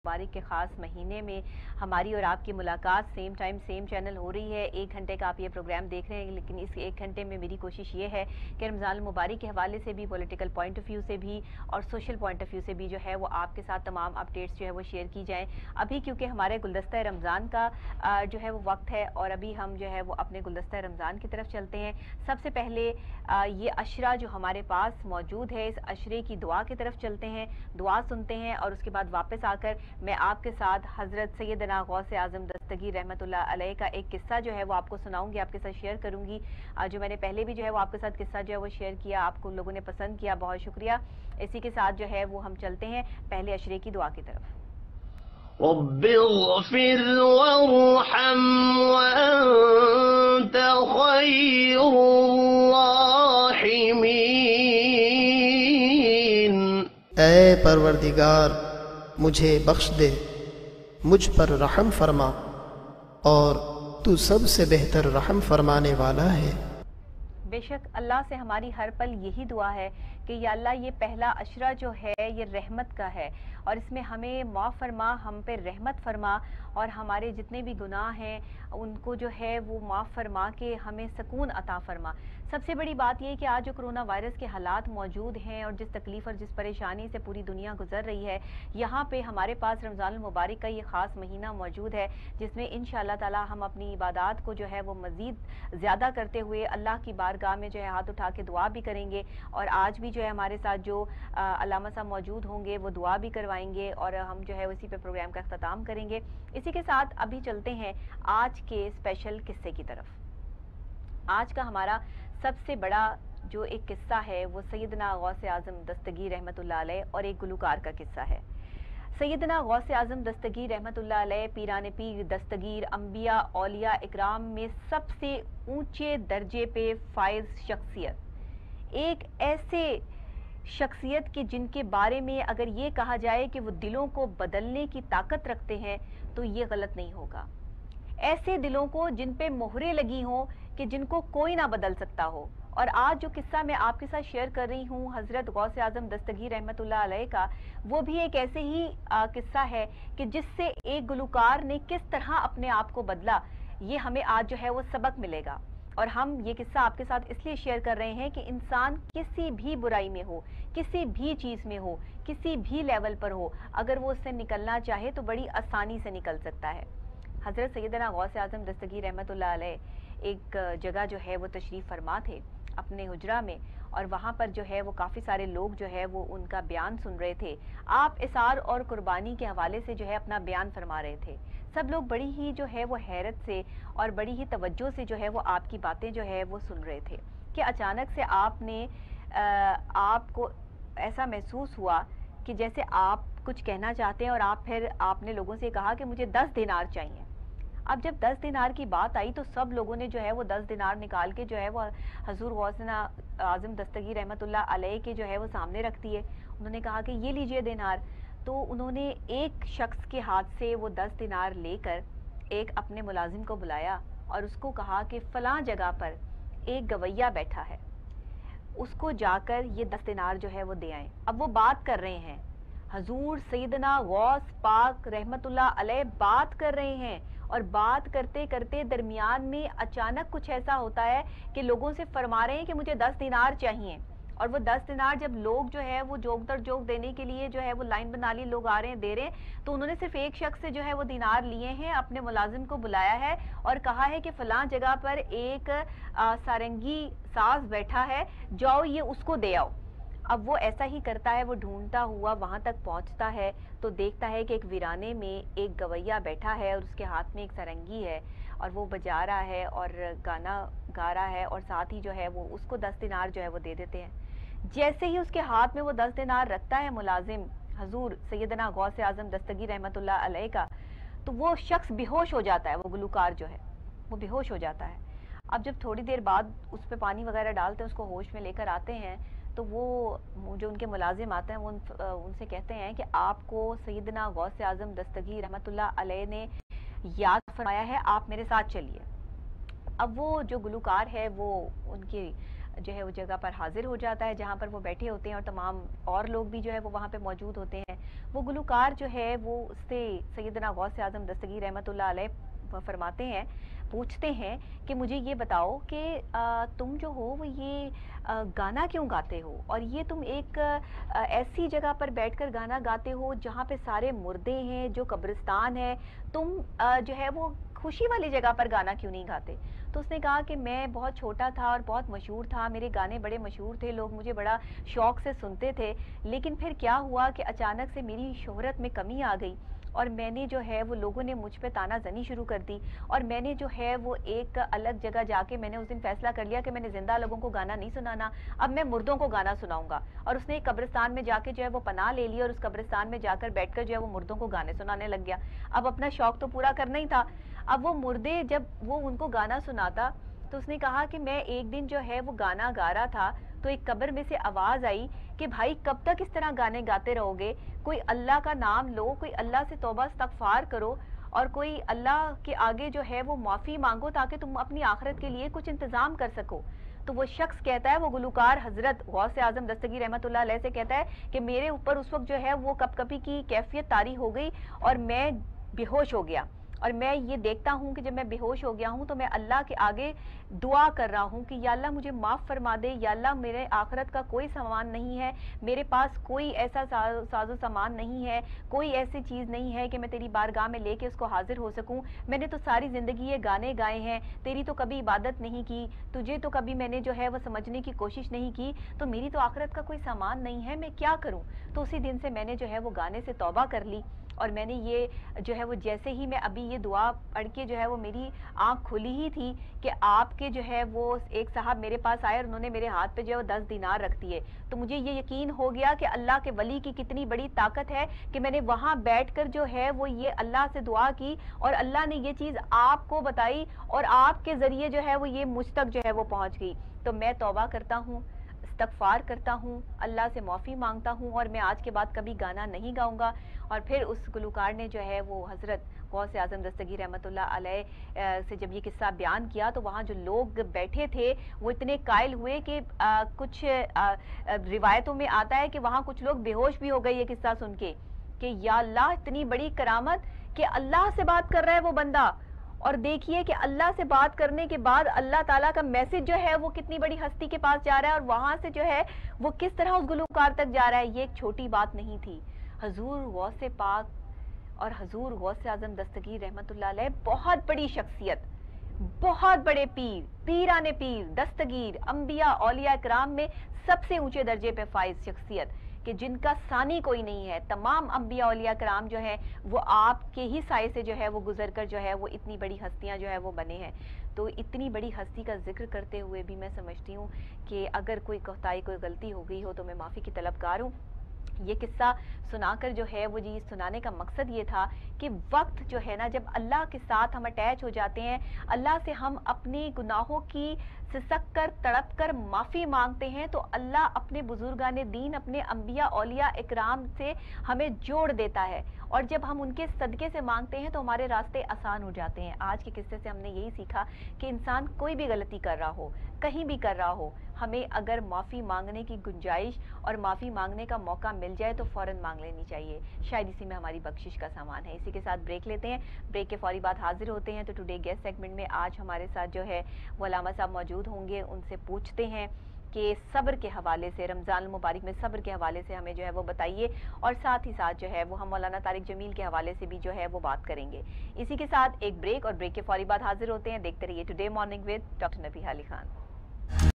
मुबारक के ख़ास महीने में हमारी और आपकी मुलाकात सेम टाइम सेम चैनल हो रही है। 1 घंटे का आप ये प्रोग्राम देख रहे हैं, लेकिन इस 1 घंटे में मेरी कोशिश ये है कि रमज़ान मुबारक के हवाले से भी, पॉलिटिकल पॉइंट ऑफ व्यू से भी और सोशल पॉइंट ऑफ व्यू से भी जो है वो आपके साथ तमाम अपडेट्स जो है वो शेयर की जाएँ। अभी क्योंकि हमारे गुलदस्ता रमज़ान का जो है वो वक्त है और अभी हम जो है वो अपने गुलदस्ता रमज़ान की तरफ चलते हैं। सबसे पहले ये अशरा जो हमारे पास मौजूद है, इस अशरे की दुआ की तरफ चलते हैं, दुआ सुनते हैं और उसके बाद वापस आकर मैं आपके साथ हज़रत सैयदना गौसे आज़म दस्तगीर रहमतुल्लाह अलैह का एक किस्सा जो है वो आपको सुनाऊंगी, आपके साथ शेयर करूंगी। जो मैंने पहले भी जो है वो आपके साथ किस्सा जो है वो शेयर किया, आपको लोगों ने पसंद किया, बहुत शुक्रिया। इसी के साथ जो है वो हम चलते हैं पहले अशरे की दुआ की तरफ। रब्बिग़फ़िर वरहम वअन्त ख़ैरुर राहिमीन। ऐ परवरदिगार, मुझे बख्श दे, मुझ पर रहम फरमा, और तू सबसे बेहतर रहम फरमाने वाला है। बेशक अल्लाह से हमारी हर पल यही दुआ है कि या अल्लाह ये पहला अशरा जो है ये रहमत का है और इसमें हमें माफ़ फरमा, हम पे रहमत फरमा और हमारे जितने भी गुनाह हैं उनको जो है वो माफ़ फरमा के हमें सुकून अता फरमा। सबसे बड़ी बात ये है कि आज जो कोरोना वायरस के हालात मौजूद हैं और जिस तकलीफ़ और जिस परेशानी से पूरी दुनिया गुजर रही है, यहाँ पे हमारे पास रमज़ान मुबारक का ये ख़ास महीना मौजूद है जिसमें इंशाअल्लाह ताला हम अपनी इबादत को जो है वो मज़ीद ज़्यादा करते हुए अल्लाह की बारगाह में जो है हाथ उठा के दुआ भी करेंगे। और आज भी जो है हमारे साथ जो अल्लामा साहब मौजूद होंगे वो दुआ भी करवाएंगे और हम जो है इसी पे प्रोग्राम का अख्ताम करेंगे। इसी के साथ अभी चलते हैं आज के स्पेशल किस्से की तरफ। आज का हमारा सबसे बड़ा जो एक किस्सा है वो सैयदना गौसे आज़म दस्तगीर रहमतुल्लाह अलैह और एक गुलकार का किस्सा है। सैयदना गौसे आज़म दस्तगीर रहमतुल्लाह अलैह पीरान पीर दस्तगीर अंबिया औलिया इकराम में सबसे ऊंचे दर्जे पे फाइज शख्सियत, एक ऐसे शख्सियत की जिनके बारे में अगर ये कहा जाए कि वो दिलों को बदलने की ताकत रखते हैं तो ये गलत नहीं होगा। ऐसे दिलों को जिन पे मोहरें लगी हों कि जिनको कोई ना बदल सकता हो। और आज जो किस्सा मैं आपके साथ शेयर कर रही हूँ हज़रत गौसे आज़म दस्तगीर रहमतुल्लाह अलैह का, वो भी एक ऐसे ही किस्सा है कि जिससे एक गुलकार ने किस तरह अपने आप को बदला, ये हमें आज जो है वो सबक मिलेगा। और हम ये किस्सा आपके साथ इसलिए शेयर कर रहे हैं कि इंसान किसी भी बुराई में हो, किसी भी चीज़ में हो, किसी भी लेवल पर हो, अगर वो उससे निकलना चाहे तो बड़ी आसानी से निकल सकता है। हज़रत सैयदना गौसे आज़म दस्तगीर रहमतुल्लाह अलैह एक जगह जो है वो तशरीफ़ फरमा थे अपने हुजरा में, और वहाँ पर जो है वो काफ़ी सारे लोग जो है वो उनका बयान सुन रहे थे। आप इसार और कुर्बानी के हवाले से जो है अपना बयान फरमा रहे थे। सब लोग बड़ी ही जो है वो हैरत से और बड़ी ही तवज्जो से जो है वो आपकी बातें जो है वो सुन रहे थे कि अचानक से आपको ऐसा महसूस हुआ कि जैसे आप कुछ कहना चाहते हैं और आपने लोगों से कहा कि मुझे 10 दिनार चाहिए। अब जब 10 दिनार की बात आई तो सब लोगों ने जो है वो 10 दिनार निकाल के जो है वो हजूर गौसे आज़म दस्तगीर रहमतुल्लाह अलैह के जो है वो सामने रख दिए। उन्होंने कहा कि ये लीजिए दिनार। तो उन्होंने एक शख्स के हाथ से वो 10 दिनार लेकर एक अपने मुलाजिम को बुलाया और उसको कहा कि फलां जगह पर एक गवैया बैठा है, उसको जाकर ये 10 दिनार जो है वो दे आए। अब वो बात कर रहे हैं, हजूर सैयदना गौस पाक रहमतुल्लाह अलैह बात कर रहे हैं और बात करते करते दरमियान में अचानक कुछ ऐसा होता है कि लोगों से फरमा रहे हैं कि मुझे 10 दिनार चाहिए। और वो 10 दिनार जब लोग जो है वो जोक दर जोक देने के लिए जो है वो लाइन बना ली, लोग आ रहे हैं दे रहे हैं, तो उन्होंने सिर्फ एक शख्स से जो है वो दिनार लिए हैं, अपने मुलाजिम को बुलाया है और कहा है कि फलां जगह पर एक सारंगी साज बैठा है, जाओ ये उसको दे आओ। अब वो ऐसा ही करता है, वो ढूंढता हुआ वहां तक पहुंचता है तो देखता है कि एक वीराने में एक गवैया बैठा है और उसके हाथ में एक सारंगी है और वो बजा रहा है और गाना गा रहा है और साथ ही जो है वो उसको 10 दिनार जो है वो दे देते हैं। जैसे ही उसके हाथ में वो 10 दिनार रखता है मुलाजिम हजूर सैयदना गौसे आज़म दस्तगीर रहमतुल्लाह अलैह का, तो वो शख्स बेहोश हो जाता है, वो गुलकार जो है वो बेहोश हो जाता है। अब जब थोड़ी देर बाद उस पर पानी वगैरह डालते हैं, उसको होश में लेकर आते हैं, तो वो जो उनके मुलाजिम आते हैं वो उनसे कहते हैं कि आपको सैयदना गौसे आज़म दस्तगीर रहमतुल्लाह अलैह ने याद फरमाया है, आप मेरे साथ चलिए। अब वो जो गुलकार है वो उनकी जो है वो जगह पर हाजिर हो जाता है जहाँ पर वो बैठे होते हैं और तमाम और लोग भी जो है वो वहाँ पे मौजूद होते हैं। वो गुलकार जो है वो उससे सैयदना गौस आज़म दस्तगीर रहमतुल्लाह अलैह फरमाते हैं, पूछते हैं कि मुझे ये बताओ कि तुम जो हो वो ये गाना क्यों गाते हो, और ये तुम एक ऐसी जगह पर बैठकर गाना गाते हो जहाँ पे सारे मुर्दे हैं, जो कब्रिस्तान है, तुम जो है वो खुशी वाली जगह पर गाना क्यों नहीं गाते? तो उसने कहा कि मैं बहुत छोटा था और बहुत मशहूर था, मेरे गाने बड़े मशहूर थे, लोग मुझे बड़ा शौक से सुनते थे, लेकिन फिर क्या हुआ कि अचानक से मेरी शोहरत में कमी आ गई और मैंने जो है वो लोगों ने मुझ पे ताना जनी शुरू कर दी और मैंने जो है वो एक अलग जगह जाके मैंने उस दिन फैसला कर लिया कि मैंने जिंदा लोगों को गाना नहीं सुनाना, अब मैं मुर्दों को गाना सुनाऊंगा। और उसने एक कब्रिस्तान में जाके जो है वो पनाह ले ली और उस कब्रिस्तान में जाकर बैठकर जो है वो मुर्दों को गाने सुनाने लग गया। अब अपना शौक तो पूरा करना ही था। अब वो मुर्दे जब वो उनको गाना सुनाता तो उसने कहा कि मैं एक दिन जो है वो गाना गा रहा था तो एक कब्र में से आवाज आई कि भाई कब तक इस तरह गाने गाते रहोगे, कोई अल्लाह का नाम लो, कोई अल्लाह से तौबा इस्तगफार करो और कोई अल्लाह के आगे जो है वो माफी मांगो ताकि तुम अपनी आखिरत के लिए कुछ इंतजाम कर सको। तो वो शख्स कहता है, वो गुलकार हजरत गौस आजम दस्तगीर रहमतुल्लाह अलैह से कहता है कि मेरे ऊपर उस वक्त जो है वो कपकपी की कैफियत तारी हो गई और मैं बेहोश हो गया और मैं ये देखता हूँ कि जब मैं बेहोश हो गया हूँ तो मैं अल्लाह के आगे दुआ कर रहा हूँ कि या अल्लाह मुझे माफ़ फरमा दे, या अल्लाह मेरे आखिरत का कोई सामान नहीं है, मेरे पास कोई ऐसा साजो सामान नहीं है, कोई ऐसी चीज़ नहीं है कि मैं तेरी बारगाह में लेके उसको हाजिर हो सकूँ। मैंने तो सारी ज़िंदगी ये गाने गाए हैं, तेरी तो कभी इबादत नहीं की, तुझे तो कभी मैंने जो है वो समझने की कोशिश नहीं की, तो मेरी तो आखिरत का कोई सामान नहीं है, मैं क्या करूँ? तो उसी दिन से मैंने जो है वो गाने से तौबा कर ली और मैंने ये जो है वो जैसे ही मैं अभी ये दुआ पढ़ के जो है वो मेरी आंख खुली ही थी कि आपके जो है वो एक साहब मेरे पास आए और उन्होंने मेरे हाथ पे जो है वो 10 दिनार रख दिए, तो मुझे ये यकीन हो गया कि अल्लाह के वली की कितनी बड़ी ताकत है कि मैंने वहाँ बैठकर जो है वो ये अल्लाह से दुआ की और अल्लाह ने ये चीज़ आपको बताई और आपके ज़रिए जो है वो ये मुझ तक जो है वो पहुँच गई। तो मैं तौबा करता हूँ, इस्तगफार करता हूँ, अल्लाह से माफ़ी मांगता हूँ और मैं आज के बाद कभी गाना नहीं गाऊंगा। और फिर उस गुलकार ने जो है वो हज़रत गौस आज़म दस्तगीर रहमतुल्लाह अलैह से जब ये किस्सा बयान किया तो वहाँ जो लोग बैठे थे वो इतने कायल हुए कि कुछ रिवायतों में आता है कि वहाँ कुछ लोग बेहोश भी हो गए ये किस्सा सुन के कि या अल्लाह इतनी बड़ी करामत कि अल्लाह से बात कर रहा है वो बंदा, और देखिए कि अल्लाह से बात करने के बाद अल्लाह ताला का मैसेज जो है वो कितनी बड़ी हस्ती के पास जा रहा है और वहां से जो है वो किस तरह उस गुलकार तक जा रहा है। ये एक छोटी बात नहीं थी। हजूर गौस पाक और हजूर गौस आजम दस्तगीर रहमतुल्लाह अलैह बहुत बड़ी शख्सियत, बहुत बड़े पीर, पीराने पीर, दस्तगीर, अंबिया औलिया इकराम में सबसे ऊंचे दर्जे पे फाइज शख्सियत कि जिनका सानी कोई नहीं है। तमाम अंबिया औलिया कराम जो है वो आपके ही साए से जो है वो गुजर कर जो है वो इतनी बड़ी हस्तियां जो है वो बने हैं। तो इतनी बड़ी हस्ती का जिक्र करते हुए भी मैं समझती हूँ कि अगर कोई कोताही, कोई गलती हो गई हो तो मैं माफ़ी की तलबगार हूँ। ये किस्सा सुनाकर जो है वो जी सुनाने का मकसद ये था कि वक्त जो है ना, जब अल्लाह के साथ हम अटैच हो जाते हैं, अल्लाह से हम अपने गुनाहों की सिसक कर तड़प कर माफ़ी मांगते हैं तो अल्लाह अपने बुजुर्गाने दीन, अपने अंबिया औलिया इकराम से हमें जोड़ देता है और जब हम उनके सदके से मांगते हैं तो हमारे रास्ते आसान हो जाते हैं। आज के किस्से से हमने यही सीखा कि इंसान कोई भी गलती कर रहा हो, कहीं भी कर रहा हो, हमें अगर माफ़ी मांगने की गुंजाइश और माफ़ी मांगने का मौका मिल जाए तो फ़ौरन मांग लेनी चाहिए। शायद इसी में हमारी बख्शिश का सामान है। इसी के साथ ब्रेक लेते हैं, ब्रेक के फौरी बाद हाजिर होते हैं। तो टुडे गेस्ट सेगमेंट में आज हमारे साथ जो है वो अलामा साहब मौजूद होंगे, उनसे पूछते हैं कि सब्र के हवाले से, रमज़ान मुबारक में सब्र के हवाले से हमें जो है वो बताइए और साथ ही साथ जो है वो हम मौलाना तारिक जमील के हवाले से भी जो है वो बात करेंगे। इसी के साथ एक ब्रेक और ब्रेक के फौरी बाद हाजिर होते हैं। देखते रहिए today morning with doctor Nabiha Ali Khan.